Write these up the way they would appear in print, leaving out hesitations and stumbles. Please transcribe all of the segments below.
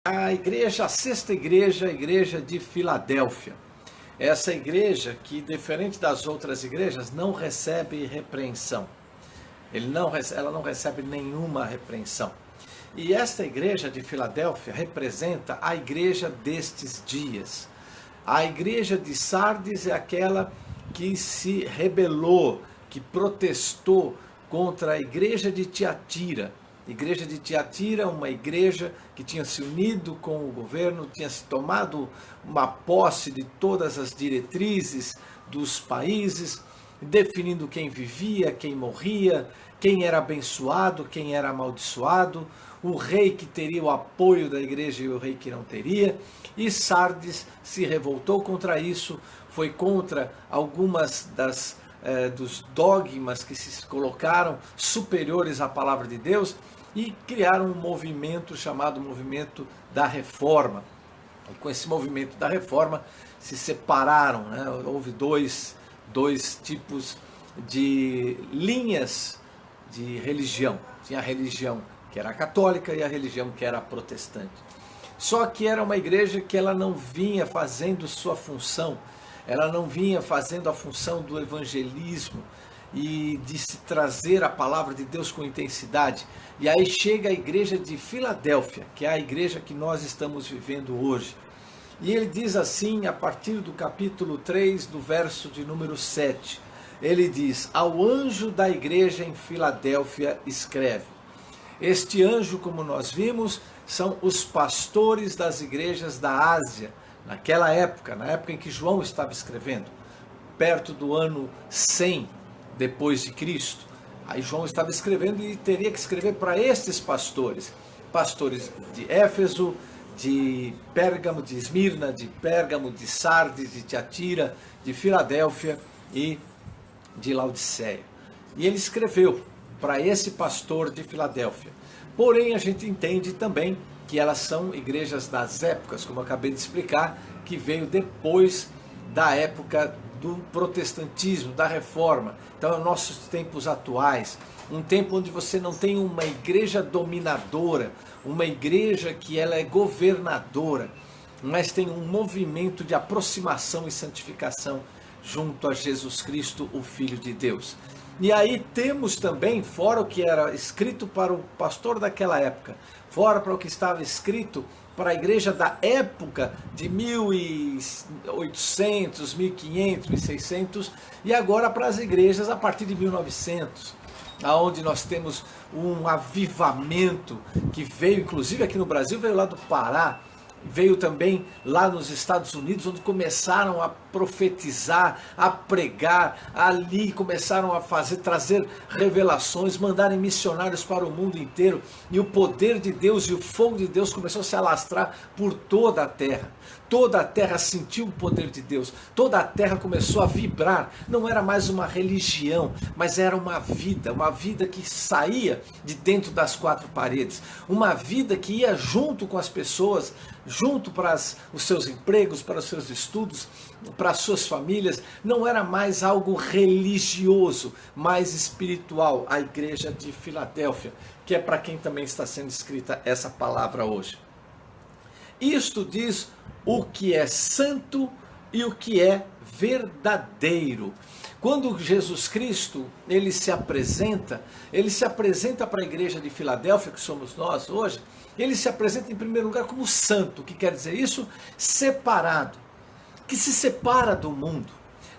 A sexta igreja, a igreja de Filadélfia. Essa igreja que, diferente das outras igrejas, não recebe repreensão. Ela não recebe nenhuma repreensão. E esta igreja de Filadélfia representa a igreja destes dias. A igreja de Sardes é aquela que se rebelou, que protestou contra a igreja de Tiatira. A igreja de Tiatira, uma igreja que tinha se unido com o governo, tinha se tomado uma posse de todas as diretrizes dos países, definindo quem vivia, quem morria, quem era abençoado, quem era amaldiçoado, o rei que teria o apoio da igreja e o rei que não teria. E Sardes se revoltou contra isso, foi contra algumas dos dogmas que se colocaram superiores à palavra de Deus e criaram um movimento chamado movimento da Reforma. E com esse movimento da Reforma se separaram, né? Houve dois tipos de linhas de religião. Tinha a religião que era a católica e a religião que era a protestante. Só que era uma igreja que ela não vinha fazendo sua função, ela não vinha fazendo a função do evangelismo e de se trazer a palavra de Deus com intensidade. E aí chega a igreja de Filadélfia, que é a igreja que nós estamos vivendo hoje. E ele diz assim, a partir do capítulo 3, do verso de número 7, ele diz: ao anjo da igreja em Filadélfia escreve. Este anjo, como nós vimos, são os pastores das igrejas da Ásia, naquela época, na época em que João estava escrevendo, perto do ano 100 depois de Cristo. Aí João estava escrevendo e teria que escrever para estes pastores, pastores de Éfeso, de Pérgamo, de Esmirna, de Pérgamo, de Sardes, de Tiatira, de Filadélfia e de Laodiceia. E ele escreveu para esse pastor de Filadélfia. Porém, a gente entende também que elas são igrejas das épocas, como eu acabei de explicar, que veio depois da época do protestantismo, da reforma. Então, é nossos tempos atuais, um tempo onde você não tem uma igreja dominadora, uma igreja que ela é governadora, mas tem um movimento de aproximação e santificação junto a Jesus Cristo, o Filho de Deus. E aí temos também, fora o que era escrito para o pastor daquela época, fora para o que estava escrito para a igreja da época de 1800, 1500, 1600, e agora para as igrejas a partir de 1900, aonde nós temos um avivamento que veio, inclusive aqui no Brasil, veio lá do Pará, veio também lá nos Estados Unidos, onde começaram a profetizar, a pregar, ali começaram a trazer revelações, mandarem missionários para o mundo inteiro, e o poder de Deus e o fogo de Deus começou a se alastrar por toda a terra. Toda a terra sentiu o poder de Deus, toda a terra começou a vibrar. Não era mais uma religião, mas era uma vida que saía de dentro das quatro paredes, uma vida que ia junto com as pessoas, junto para os seus empregos, para os seus estudos, para as suas famílias. Não era mais algo religioso, mais espiritual. A igreja de Filadélfia, que é para quem também está sendo escrita essa palavra hoje. Isto diz o que é santo e o que é verdadeiro. Quando Jesus Cristo ele se apresenta para a igreja de Filadélfia, que somos nós hoje, ele se apresenta em primeiro lugar como santo. O que quer dizer isso? Separado, que se separa do mundo.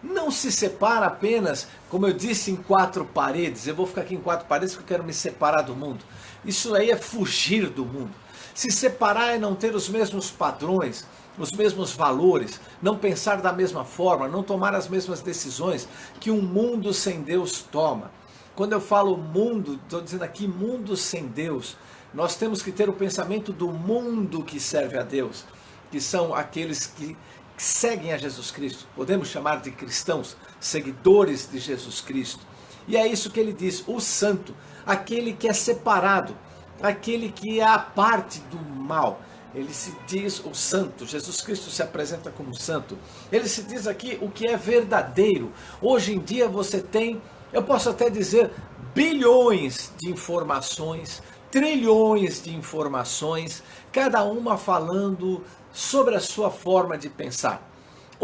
Não se separa apenas, como eu disse, em quatro paredes. Eu vou ficar aqui em quatro paredes porque eu quero me separar do mundo. Isso aí é fugir do mundo. Se separar é não ter os mesmos padrões, os mesmos valores, não pensar da mesma forma, não tomar as mesmas decisões que um mundo sem Deus toma. Quando eu falo mundo, estou dizendo aqui mundo sem Deus. Nós temos que ter o pensamento do mundo que serve a Deus, que são aqueles que seguem a Jesus Cristo. Podemos chamar de cristãos, seguidores de Jesus Cristo. E é isso que ele diz, o santo, aquele que é separado, aquele que é a parte do mal. Ele se diz o santo. Jesus Cristo se apresenta como santo. Ele se diz aqui o que é verdadeiro. Hoje em dia você tem, eu posso até dizer, bilhões de informações, trilhões de informações, cada uma falando sobre a sua forma de pensar.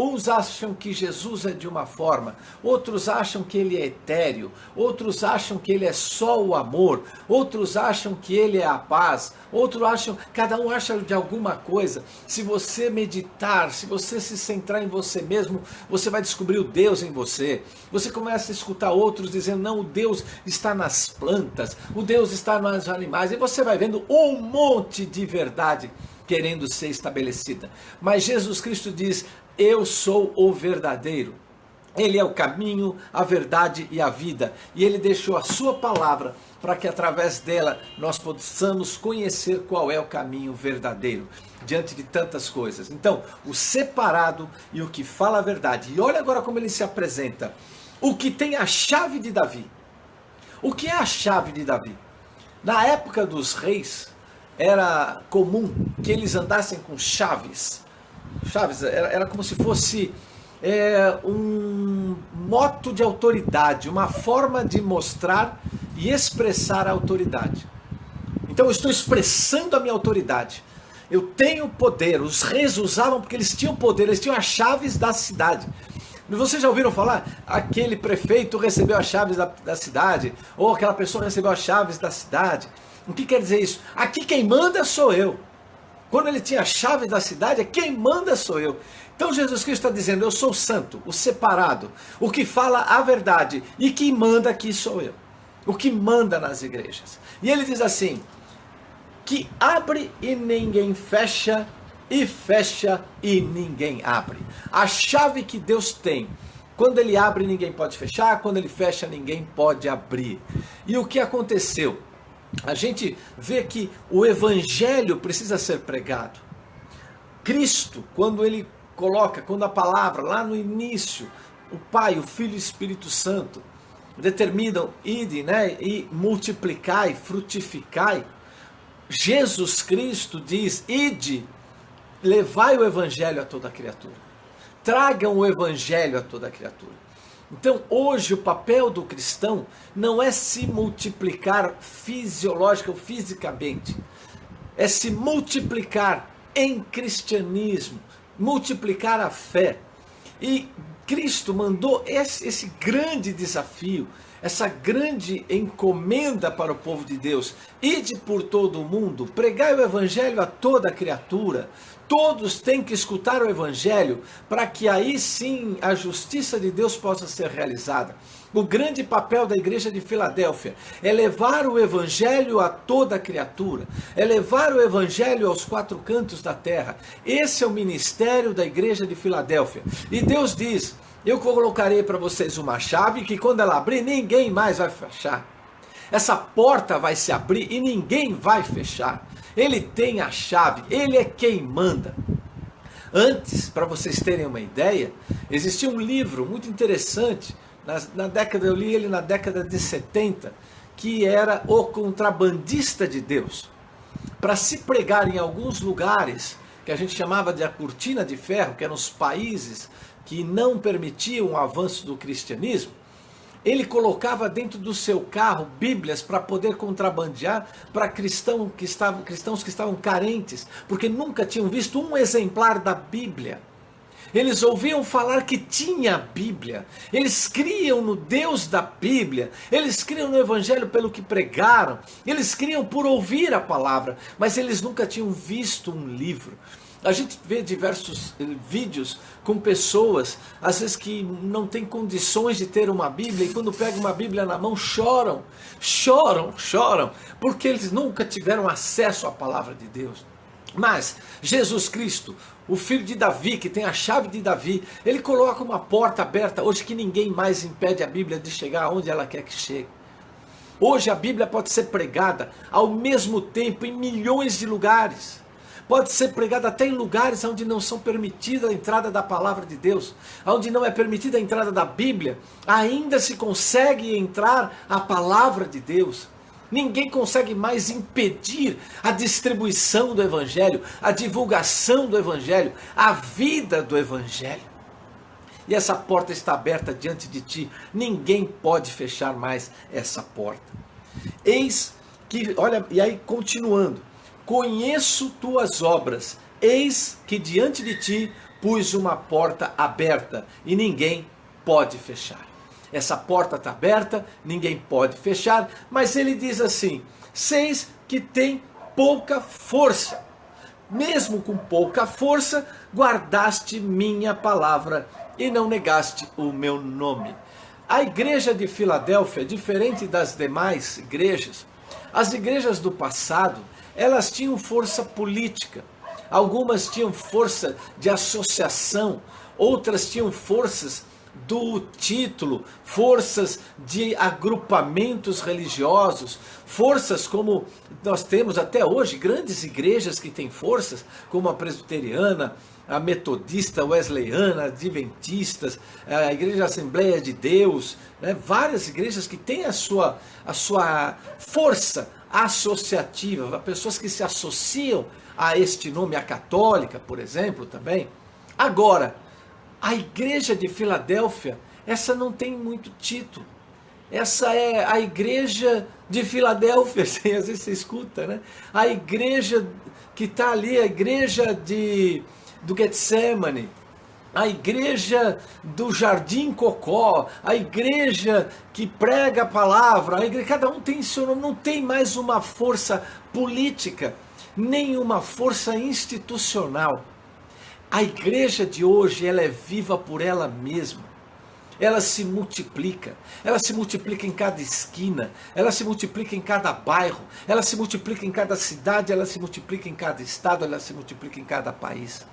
Uns acham que Jesus é de uma forma, outros acham que ele é etéreo, outros acham que ele é só o amor, outros acham que ele é a paz, outros acham, cada um acha de alguma coisa. Se você meditar, se você se centrar em você mesmo, você vai descobrir o Deus em você. Você começa a escutar outros dizendo, não, o Deus está nas plantas, o Deus está nos animais, e você vai vendo um monte de verdade querendo ser estabelecida. Mas Jesus Cristo diz, eu sou o verdadeiro. Ele é o caminho, a verdade e a vida. E ele deixou a sua palavra para que através dela nós possamos conhecer qual é o caminho verdadeiro diante de tantas coisas. Então, o separado e o que fala a verdade. E olha agora como ele se apresenta. O que tem a chave de Davi. O que é a chave de Davi? Na época dos reis, era comum que eles andassem com chaves. Chaves era como se fosse um moto de autoridade, uma forma de mostrar e expressar a autoridade. Então eu estou expressando a minha autoridade. Eu tenho poder. Os reis usavam porque eles tinham poder, eles tinham as chaves da cidade. Vocês já ouviram falar? Aquele prefeito recebeu as chaves da cidade, ou aquela pessoa recebeu as chaves da cidade. O que quer dizer isso? Aqui quem manda sou eu. Quando ele tinha a chave da cidade, quem manda sou eu. Então Jesus Cristo está dizendo, eu sou o santo, o separado, o que fala a verdade, e quem manda aqui sou eu. O que manda nas igrejas. E ele diz assim, que abre e ninguém fecha, e fecha e ninguém abre. A chave que Deus tem, quando ele abre ninguém pode fechar, quando ele fecha ninguém pode abrir. E o que aconteceu? A gente vê que o evangelho precisa ser pregado. Cristo, quando ele coloca, quando a palavra, lá no início, o Pai, o Filho e o Espírito Santo determinam, ide, né, e multiplicai, frutificai. Jesus Cristo diz, ide, levai o evangelho a toda criatura. Tragam o evangelho a toda criatura. Então hoje o papel do cristão não é se multiplicar fisiológica ou fisicamente, é se multiplicar em cristianismo, multiplicar a fé. E Cristo mandou esse grande desafio, essa grande encomenda para o povo de Deus. Ide por todo o mundo, pregai o evangelho a toda criatura. Todos têm que escutar o evangelho para que aí sim a justiça de Deus possa ser realizada. O grande papel da igreja de Filadélfia é levar o evangelho a toda criatura, é levar o evangelho aos quatro cantos da terra. Esse é o ministério da igreja de Filadélfia. E Deus diz, eu colocarei para vocês uma chave que quando ela abrir ninguém mais vai fechar. Essa porta vai se abrir e ninguém vai fechar. Ele tem a chave, ele é quem manda. Antes, para vocês terem uma ideia, existia um livro muito interessante, eu li ele na década de 70, que era O Contrabandista de Deus. Para se pregar em alguns lugares, que a gente chamava de a cortina de ferro, que eram os países que não permitiam o avanço do cristianismo, ele colocava dentro do seu carro Bíblias para poder contrabandear para cristãos que estavam carentes, porque nunca tinham visto um exemplar da Bíblia. Eles ouviam falar que tinha a Bíblia, eles criam no Deus da Bíblia, eles criam no Evangelho pelo que pregaram, eles criam por ouvir a palavra, mas eles nunca tinham visto um livro. A gente vê diversos vídeos com pessoas, às vezes que não têm condições de ter uma Bíblia, e quando pegam uma Bíblia na mão choram, porque eles nunca tiveram acesso à palavra de Deus. Mas Jesus Cristo, o filho de Davi, que tem a chave de Davi, ele coloca uma porta aberta hoje que ninguém mais impede a Bíblia de chegar aonde ela quer que chegue. Hoje a Bíblia pode ser pregada ao mesmo tempo em milhões de lugares. Pode ser pregada até em lugares onde não são permitida a entrada da palavra de Deus, onde não é permitida a entrada da Bíblia, ainda se consegue entrar a palavra de Deus. Ninguém consegue mais impedir a distribuição do Evangelho, a divulgação do Evangelho, a vida do Evangelho. E essa porta está aberta diante de ti, ninguém pode fechar mais essa porta. Eis que, olha, e aí continuando, conheço tuas obras, eis que diante de ti pus uma porta aberta e ninguém pode fechar. Essa porta está aberta, ninguém pode fechar, mas ele diz assim, seis que tem pouca força. Mesmo com pouca força, guardaste minha palavra e não negaste o meu nome. A igreja de Filadélfia, diferente das demais igrejas, as igrejas do passado, elas tinham força política. Algumas tinham força de associação, outras tinham forças do título, forças de agrupamentos religiosos, forças como nós temos até hoje, grandes igrejas que têm forças, como a presbiteriana, a metodista, a wesleyana, adventistas, a igreja da Assembleia de Deus, né? Várias igrejas que têm a sua força associativa, pessoas que se associam a este nome, a católica, por exemplo, também. Agora, a igreja de Filadélfia, essa não tem muito título. Essa é a igreja de Filadélfia, às vezes você escuta, né? A igreja que está ali, a igreja do Getsemane, a igreja do Jardim Cocó, a igreja que prega a palavra, a igreja, cada um tem seu nome, não tem mais uma força política, nem uma força institucional. A igreja de hoje, ela é viva por ela mesma. Ela se multiplica em cada esquina, ela se multiplica em cada bairro, ela se multiplica em cada cidade, ela se multiplica em cada estado, ela se multiplica em cada país.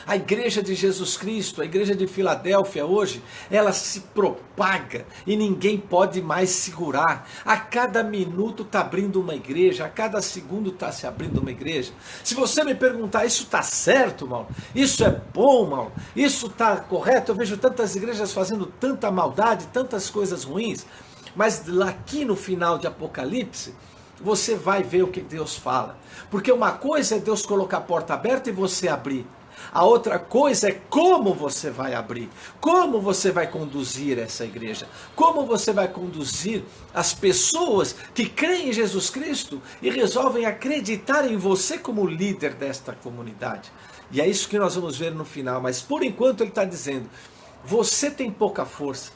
A igreja de Jesus Cristo, a igreja de Filadélfia hoje, ela se propaga e ninguém pode mais segurar. A cada minuto está abrindo uma igreja, a cada segundo está se abrindo uma igreja. Se você me perguntar, isso está certo, Mauro? Isso é bom, Mauro? Isso está correto? Eu vejo tantas igrejas fazendo tanta maldade, tantas coisas ruins. Mas aqui no final de Apocalipse, você vai ver o que Deus fala. Porque uma coisa é Deus colocar a porta aberta e você abrir. A outra coisa é como você vai abrir, como você vai conduzir essa igreja, como você vai conduzir as pessoas que creem em Jesus Cristo e resolvem acreditar em você como líder desta comunidade. E é isso que nós vamos ver no final, mas por enquanto ele está dizendo, você tem pouca força.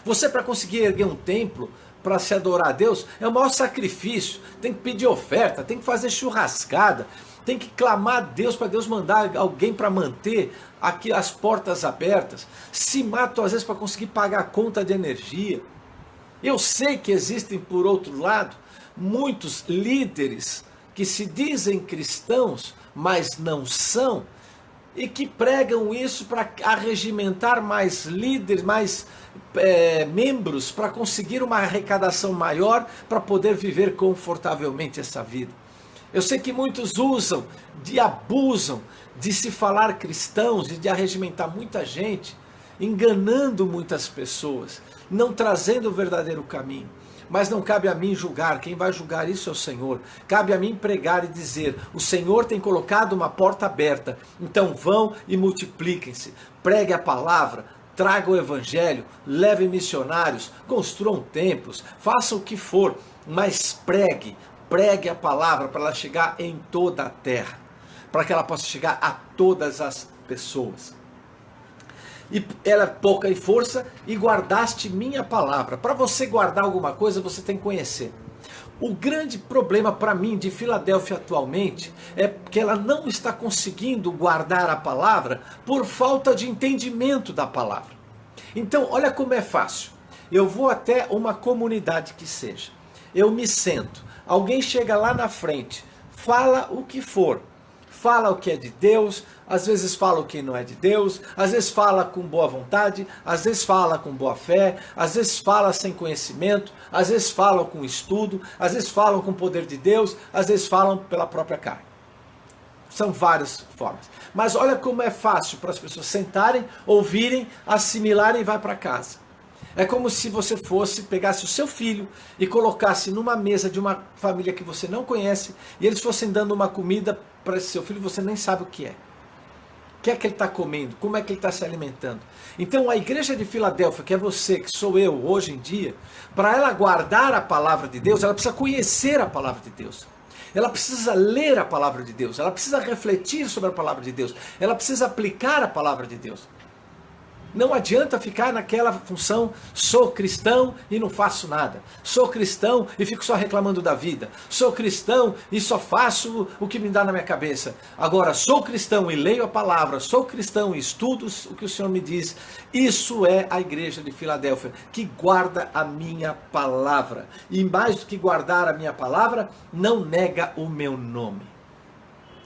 Você, para conseguir erguer um templo, para se adorar a Deus, é o maior sacrifício, tem que pedir oferta, tem que fazer churrascada, tem que clamar a Deus para Deus mandar alguém para manter aqui as portas abertas. Se matam às vezes para conseguir pagar a conta de energia. Eu sei que existem, por outro lado, muitos líderes que se dizem cristãos, mas não são, e que pregam isso para arregimentar mais líderes, mais membros, para conseguir uma arrecadação maior, para poder viver confortavelmente essa vida. Eu sei que muitos abusam de se falar cristãos e de arregimentar muita gente, enganando muitas pessoas, não trazendo o verdadeiro caminho. Mas não cabe a mim julgar, quem vai julgar isso é o Senhor. Cabe a mim pregar e dizer, o Senhor tem colocado uma porta aberta, então vão e multipliquem-se, pregue a palavra, traga o evangelho, leve missionários, construam templos, façam o que for, mas pregue a palavra para ela chegar em toda a terra, para que ela possa chegar a todas as pessoas. E ela é pouca em força, e guardaste minha palavra. Para você guardar alguma coisa, você tem que conhecer. O grande problema para mim de Filadélfia atualmente é que ela não está conseguindo guardar a palavra por falta de entendimento da palavra. Então, olha como é fácil. Eu vou até uma comunidade que seja, eu me sento, alguém chega lá na frente, fala o que for, fala o que é de Deus, às vezes fala o que não é de Deus, às vezes fala com boa vontade, às vezes fala com boa fé, às vezes fala sem conhecimento, às vezes falam com estudo, às vezes falam com o poder de Deus, às vezes falam pela própria carne. São várias formas. Mas olha como é fácil para as pessoas sentarem, ouvirem, assimilarem e vai para casa. É como se você pegasse o seu filho e colocasse numa mesa de uma família que você não conhece e eles fossem dando uma comida para esse seu filho e você nem sabe o que é. que é que ele está comendo? Como é que ele está se alimentando? Então a igreja de Filadélfia, que é você, que sou eu hoje em dia, para ela guardar a palavra de Deus, ela precisa conhecer a palavra de Deus. Ela precisa ler a palavra de Deus, ela precisa refletir sobre a palavra de Deus, ela precisa aplicar a palavra de Deus. Não adianta ficar naquela função, sou cristão e não faço nada. Sou cristão e fico só reclamando da vida. Sou cristão e só faço o que me dá na minha cabeça. Agora, sou cristão e leio a palavra. Sou cristão e estudo o que o Senhor me diz. Isso é a igreja de Filadélfia, que guarda a minha palavra. E mais do que guardar a minha palavra, não nega o meu nome.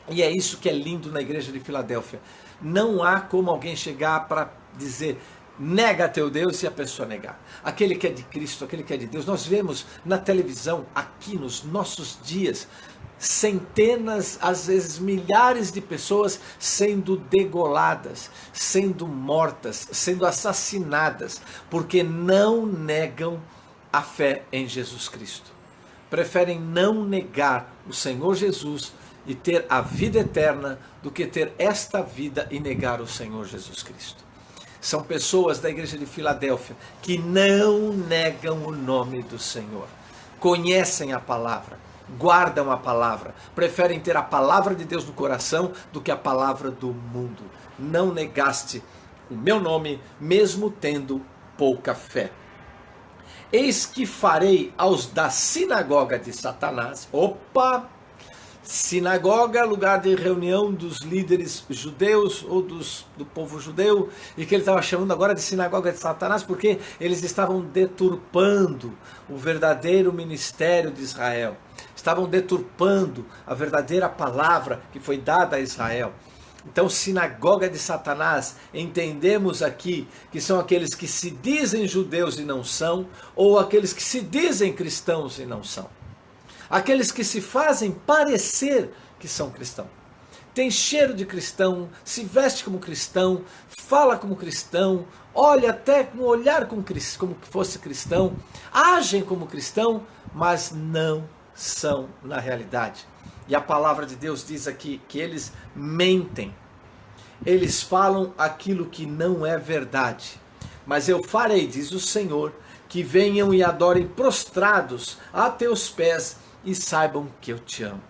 E é isso que é lindo na igreja de Filadélfia. Não há como alguém chegar para dizer, nega teu Deus, e a pessoa negar. Aquele que é de Cristo, aquele que é de Deus. Nós vemos na televisão, aqui nos nossos dias, centenas, às vezes milhares de pessoas sendo degoladas, sendo mortas, sendo assassinadas, porque não negam a fé em Jesus Cristo. Preferem não negar o Senhor Jesus e ter a vida eterna do que ter esta vida e negar o Senhor Jesus Cristo. São pessoas da igreja de Filadélfia que não negam o nome do Senhor. Conhecem a palavra, guardam a palavra, preferem ter a palavra de Deus no coração do que a palavra do mundo. Não negaste o meu nome, mesmo tendo pouca fé. Eis que farei aos da sinagoga de Satanás. Opa! Sinagoga, lugar de reunião dos líderes judeus ou do povo judeu, e que ele estava chamando agora de sinagoga de Satanás, porque eles estavam deturpando o verdadeiro ministério de Israel, estavam deturpando a verdadeira palavra que foi dada a Israel. Então, sinagoga de Satanás, entendemos aqui que são aqueles que se dizem judeus e não são, ou aqueles que se dizem cristãos e não são. Aqueles que se fazem parecer que são cristãos. Tem cheiro de cristão, se veste como cristão, fala como cristão, olha até com um olhar como que fosse cristão, agem como cristão, mas não são na realidade. E a palavra de Deus diz aqui que eles mentem. Eles falam aquilo que não é verdade. Mas eu farei, diz o Senhor, que venham e adorem prostrados a teus pés, e saibam que eu te amo.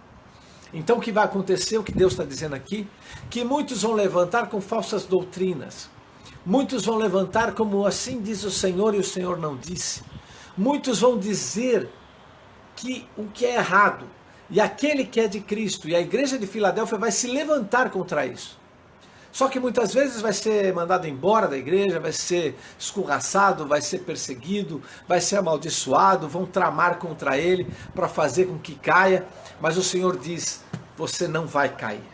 Então o que vai acontecer, o que Deus está dizendo aqui, que muitos vão levantar com falsas doutrinas, muitos vão levantar como assim diz o Senhor e o Senhor não disse, muitos vão dizer que o que é errado, e aquele que é de Cristo, e a igreja de Filadélfia vai se levantar contra isso. Só que muitas vezes vai ser mandado embora da igreja, vai ser escorraçado, vai ser perseguido, vai ser amaldiçoado, vão tramar contra ele para fazer com que caia. Mas o Senhor diz, você não vai cair.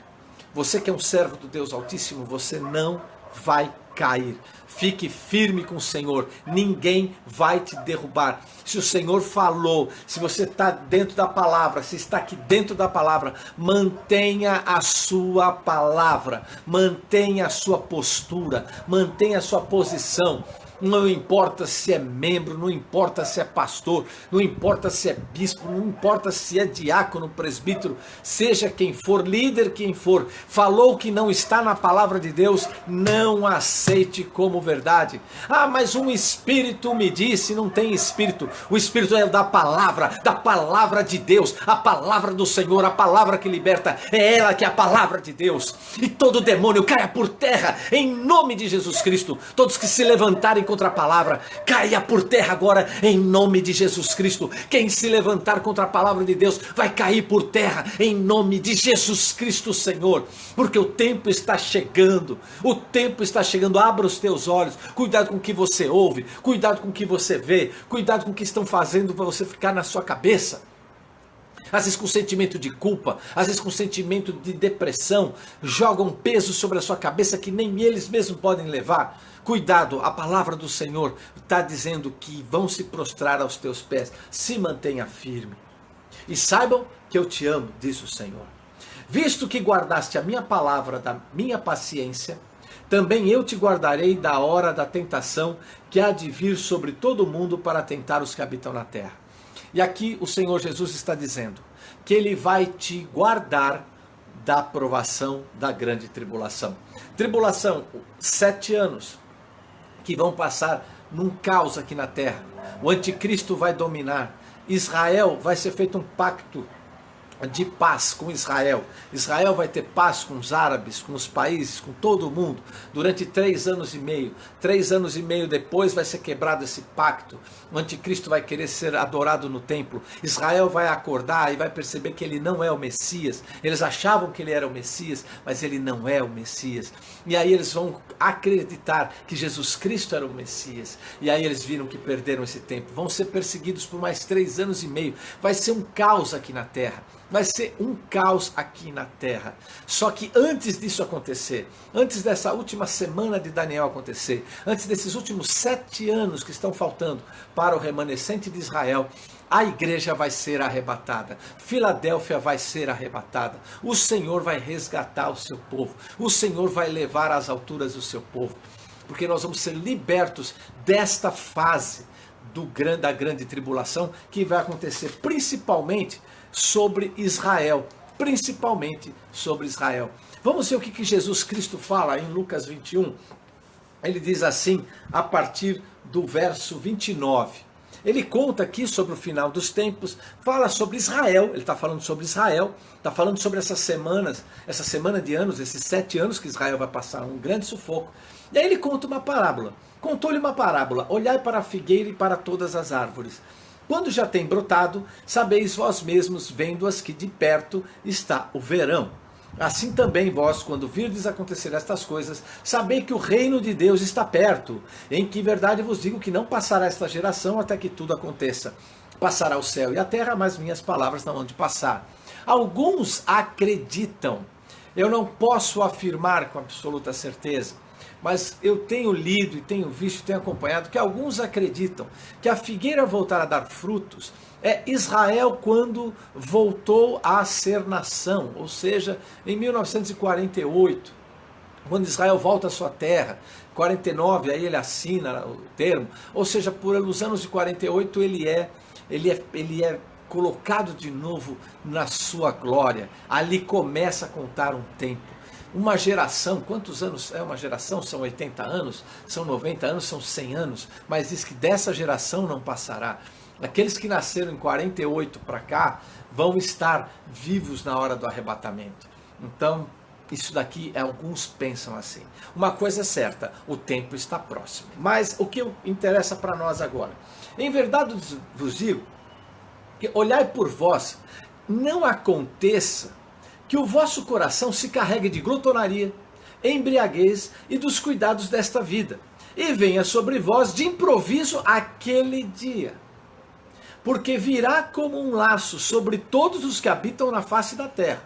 Você que é um servo do Deus Altíssimo, você não vai cair. Fique firme com o Senhor, ninguém vai te derrubar. Se o Senhor falou, se você está dentro da palavra, se está aqui dentro da palavra, mantenha a sua palavra, mantenha a sua postura, mantenha a sua posição. Não importa se é membro, não importa se é pastor, não importa se é bispo, não importa se é diácono, presbítero, seja quem for, líder quem for, falou que não está na palavra de Deus, não aceite como verdade. Ah, mas um espírito me disse, não tem espírito. O espírito é da palavra de Deus, a palavra do Senhor, a palavra que liberta, é ela que é a palavra de Deus. E todo demônio caia por terra, em nome de Jesus Cristo. Todos que se levantarem contra a palavra, caia por terra agora em nome de Jesus Cristo. Quem se levantar contra a palavra de Deus vai cair por terra em nome de Jesus Cristo, Senhor, porque o tempo está chegando, abra os teus olhos, cuidado com o que você ouve, cuidado com o que você vê, cuidado com o que estão fazendo para você ficar na sua cabeça. Às vezes com sentimento de culpa, às vezes com sentimento de depressão, jogam peso sobre a sua cabeça que nem eles mesmos podem levar. Cuidado, a palavra do Senhor está dizendo que vão se prostrar aos teus pés. Se mantenha firme. E saibam que eu te amo, diz o Senhor. Visto que guardaste a minha palavra da minha paciência, também eu te guardarei da hora da tentação que há de vir sobre todo o mundo para tentar os que habitam na terra. E aqui o Senhor Jesus está dizendo que Ele vai te guardar da provação da grande tribulação. Tribulação, 7 anos que vão passar num caos aqui na terra. O anticristo vai dominar. Israel vai ser feito um pacto de paz com Israel. Israel vai ter paz com os árabes, com os países, com todo mundo, durante 3 anos e meio. 3 anos e meio depois vai ser quebrado esse pacto. O anticristo vai querer ser adorado no templo. Israel vai acordar e vai perceber que ele não é o Messias. Eles achavam que ele era o Messias, mas ele não é o Messias. E aí eles vão acreditar que Jesus Cristo era o Messias. E aí eles viram que perderam esse tempo. Vão ser perseguidos por mais 3 anos e meio. Vai ser um caos aqui na terra. Vai ser um caos aqui na terra. Só que antes disso acontecer, antes dessa última semana de Daniel acontecer, antes desses últimos 7 anos que estão faltando para o remanescente de Israel, a igreja vai ser arrebatada. Filadélfia vai ser arrebatada. O Senhor vai resgatar o seu povo. O Senhor vai levar às alturas o seu povo. Porque nós vamos ser libertos desta fase da grande tribulação que vai acontecer principalmente sobre Israel, principalmente sobre Israel. Vamos ver o que Jesus Cristo fala em Lucas 21. Ele diz assim, a partir do verso 29. Ele conta aqui sobre o final dos tempos, fala sobre Israel, ele está falando sobre Israel, está falando sobre essas semanas, essa semana de anos, esses 7 anos que Israel vai passar um grande sufoco. E aí ele conta uma parábola, contou-lhe uma parábola, olhai para a figueira e para todas as árvores. Quando já tem brotado, sabeis vós mesmos, vendo-as, que de perto está o verão. Assim também vós, quando virdes acontecer estas coisas, sabei que o reino de Deus está perto. Em que verdade vos digo que não passará esta geração até que tudo aconteça. Passará o céu e a terra, mas minhas palavras não hão de passar. Alguns acreditam. Eu não posso afirmar com absoluta certeza, mas eu tenho lido e tenho visto, tenho acompanhado que alguns acreditam que a figueira voltar a dar frutos é Israel quando voltou a ser nação, ou seja, em 1948, quando Israel volta à sua terra, 49, aí ele assina o termo, ou seja, pelos anos de 48 ele é colocado de novo na sua glória, ali começa a contar um tempo. Uma geração, quantos anos é uma geração? São 80 anos, são 90 anos, são 100 anos, mas diz que dessa geração não passará. Aqueles que nasceram em 48 para cá vão estar vivos na hora do arrebatamento. Então, isso daqui, alguns pensam assim. Uma coisa é certa, o tempo está próximo. Mas o que interessa para nós agora? Em verdade vos digo, que olhai por vós, não aconteça que o vosso coração se carregue de glutonaria, embriaguez e dos cuidados desta vida, e venha sobre vós de improviso aquele dia. Porque virá como um laço sobre todos os que habitam na face da terra.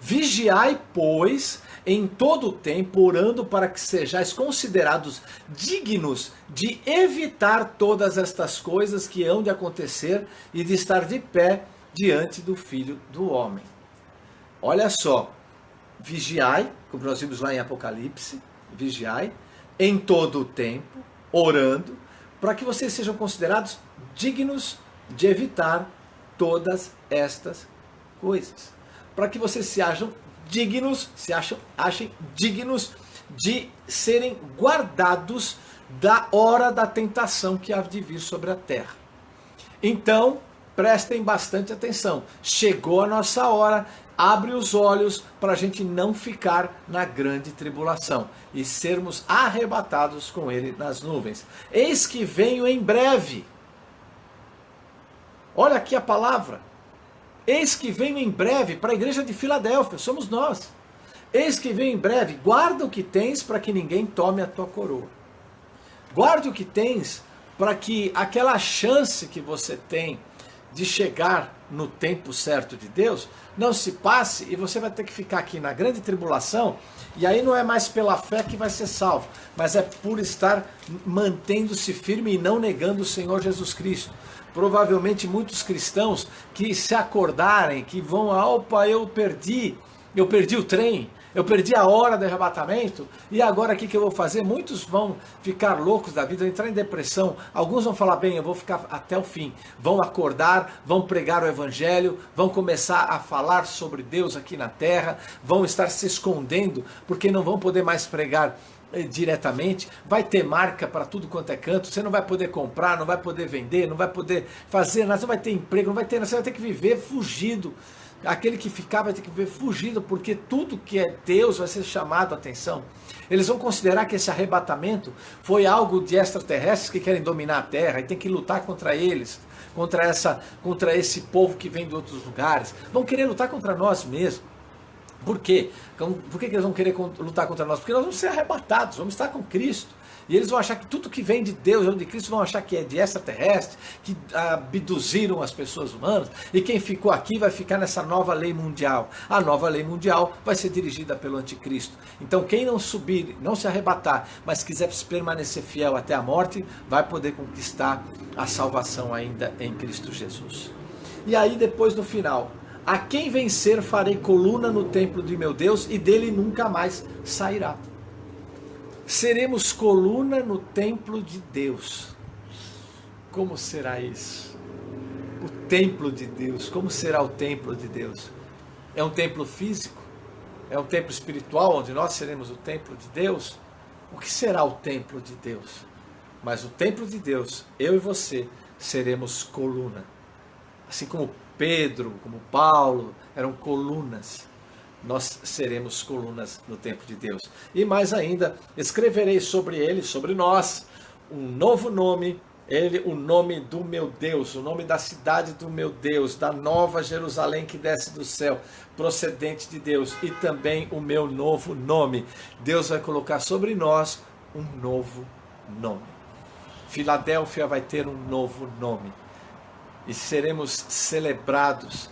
Vigiai, pois, em todo o tempo, orando para que sejais considerados dignos de evitar todas estas coisas que hão de acontecer e de estar de pé diante do Filho do Homem. Olha só, vigiai, como nós vimos lá em Apocalipse, vigiai, em todo o tempo, orando, para que vocês sejam considerados dignos de evitar todas estas coisas. Para que vocês se acham dignos, achem dignos de serem guardados da hora da tentação que há de vir sobre a terra. Então, prestem bastante atenção. Chegou a nossa hora. Abre os olhos para a gente não ficar na grande tribulação e sermos arrebatados com ele nas nuvens. Eis que venho em breve. Olha aqui a palavra. Eis que venho em breve para a igreja de Filadélfia, somos nós. Eis que venho em breve, guarda o que tens para que ninguém tome a tua coroa. Guarde o que tens para que aquela chance que você tem de chegar no tempo certo de Deus, não se passe e você vai ter que ficar aqui na grande tribulação, e aí não é mais pela fé que vai ser salvo, mas é por estar mantendo-se firme e não negando o Senhor Jesus Cristo. Provavelmente muitos cristãos que se acordarem, que vão, opa, eu perdi o trem, Eu perdi a hora do arrebatamento e agora o que eu vou fazer? Muitos vão ficar loucos da vida, vão entrar em depressão. Alguns vão falar, bem, eu vou ficar até o fim. Vão acordar, vão pregar o evangelho, vão começar a falar sobre Deus aqui na terra, vão estar se escondendo porque não vão poder mais pregar diretamente, vai ter marca para tudo quanto é canto, você não vai poder comprar, não vai poder vender, não vai poder fazer nada, você não vai ter emprego, não vai ter nada, você vai ter que viver fugido. Aquele que ficar vai ter que viver fugido, porque tudo que é Deus vai ser chamado a atenção. Eles vão considerar que esse arrebatamento foi algo de extraterrestres que querem dominar a Terra e tem que lutar contra eles, contra esse povo que vem de outros lugares. Vão querer lutar contra nós mesmos. Por quê? Por que eles vão querer lutar contra nós? Porque nós vamos ser arrebatados, vamos estar com Cristo. E eles vão achar que tudo que vem de Deus ou de Cristo vão achar que é de extraterrestre, que abduziram as pessoas humanas. E quem ficou aqui vai ficar nessa nova lei mundial. A nova lei mundial vai ser dirigida pelo anticristo. Então quem não subir, não se arrebatar, mas quiser permanecer fiel até a morte, vai poder conquistar a salvação ainda em Cristo Jesus. E aí depois no final, a quem vencer farei coluna no templo de meu Deus e dele nunca mais sairá. Seremos coluna no templo de Deus. Como será isso? O templo de Deus. Como será o templo de Deus? É um templo físico? É um templo espiritual onde nós seremos o templo de Deus? O que será o templo de Deus? Mas o templo de Deus, eu e você, seremos coluna. Assim como Pedro, como Paulo, eram colunas. Nós seremos colunas no templo de Deus. E mais ainda, escreverei sobre ele, sobre nós, um novo nome, o nome do meu Deus, o nome da cidade do meu Deus, da nova Jerusalém que desce do céu, procedente de Deus, e também o meu novo nome. Deus vai colocar sobre nós um novo nome. Filadélfia vai ter um novo nome. E seremos celebrados.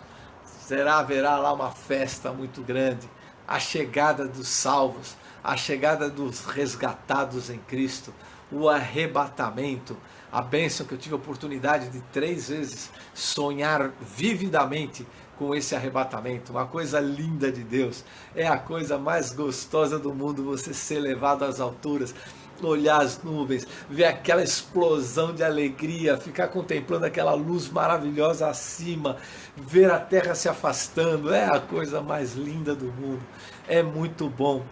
Haverá lá uma festa muito grande, a chegada dos salvos, a chegada dos resgatados em Cristo, o arrebatamento, a bênção que eu tive a oportunidade de 3 vezes sonhar vividamente com esse arrebatamento, uma coisa linda de Deus, é a coisa mais gostosa do mundo, você ser levado às alturas, olhar as nuvens, ver aquela explosão de alegria, ficar contemplando aquela luz maravilhosa acima, ver a terra se afastando, é a coisa mais linda do mundo, é muito bom.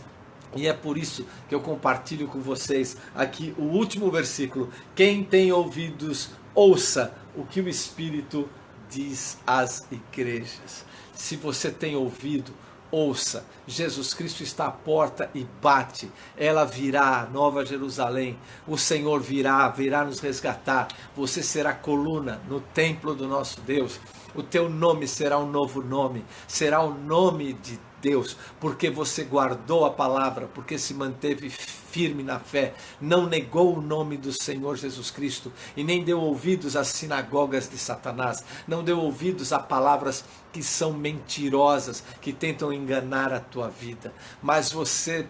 E é por isso que eu compartilho com vocês aqui o último versículo. Quem tem ouvidos, ouça o que o Espírito diz às igrejas. Se você tem ouvido, ouça, Jesus Cristo está à porta e bate, ela virá, Nova Jerusalém, o Senhor virá nos resgatar, você será coluna no templo do nosso Deus, o teu nome será um novo nome, será o nome de Deus, porque você guardou a palavra, porque se manteve firme na fé, não negou o nome do Senhor Jesus Cristo e nem deu ouvidos às sinagogas de Satanás, não deu ouvidos a palavras que são mentirosas, que tentam enganar a tua vida, mas você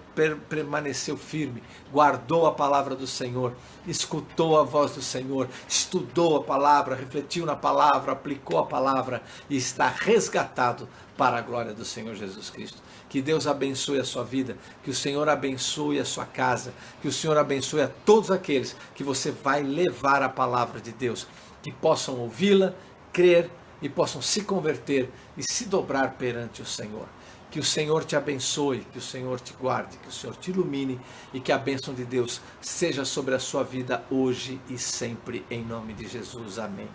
permaneceu firme, guardou a palavra do Senhor, escutou a voz do Senhor, estudou a palavra, refletiu na palavra, aplicou a palavra e está resgatado para a glória do Senhor Jesus Cristo. Que Deus abençoe a sua vida, que o Senhor abençoe a sua casa, que o Senhor abençoe a todos aqueles que você vai levar a palavra de Deus, que possam ouvi-la, crer e possam se converter e se dobrar perante o Senhor. Que o Senhor te abençoe, que o Senhor te guarde, que o Senhor te ilumine e que a bênção de Deus seja sobre a sua vida hoje e sempre, em nome de Jesus. Amém.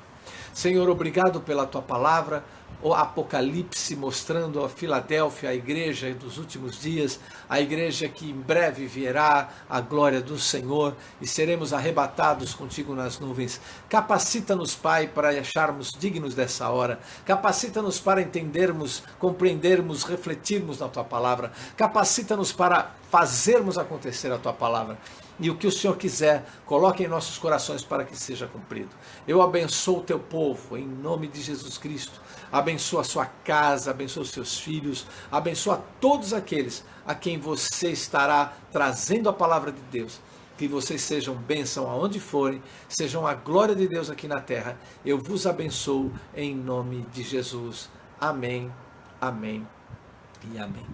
Senhor, obrigado pela tua palavra, o Apocalipse mostrando a Filadélfia, a igreja dos últimos dias, a igreja que em breve virá a glória do Senhor e seremos arrebatados contigo nas nuvens. Capacita-nos, Pai, para acharmos dignos dessa hora. Capacita-nos para entendermos, compreendermos, refletirmos na tua palavra. Capacita-nos para fazermos acontecer a tua palavra. E o que o Senhor quiser, coloque em nossos corações para que seja cumprido. Eu abençoo o teu povo, em nome de Jesus Cristo. Abençoa a sua casa, abençoa os seus filhos, abençoa todos aqueles a quem você estará trazendo a palavra de Deus. Que vocês sejam bênção aonde forem, sejam a glória de Deus aqui na terra. Eu vos abençoo em nome de Jesus. Amém, amém e amém.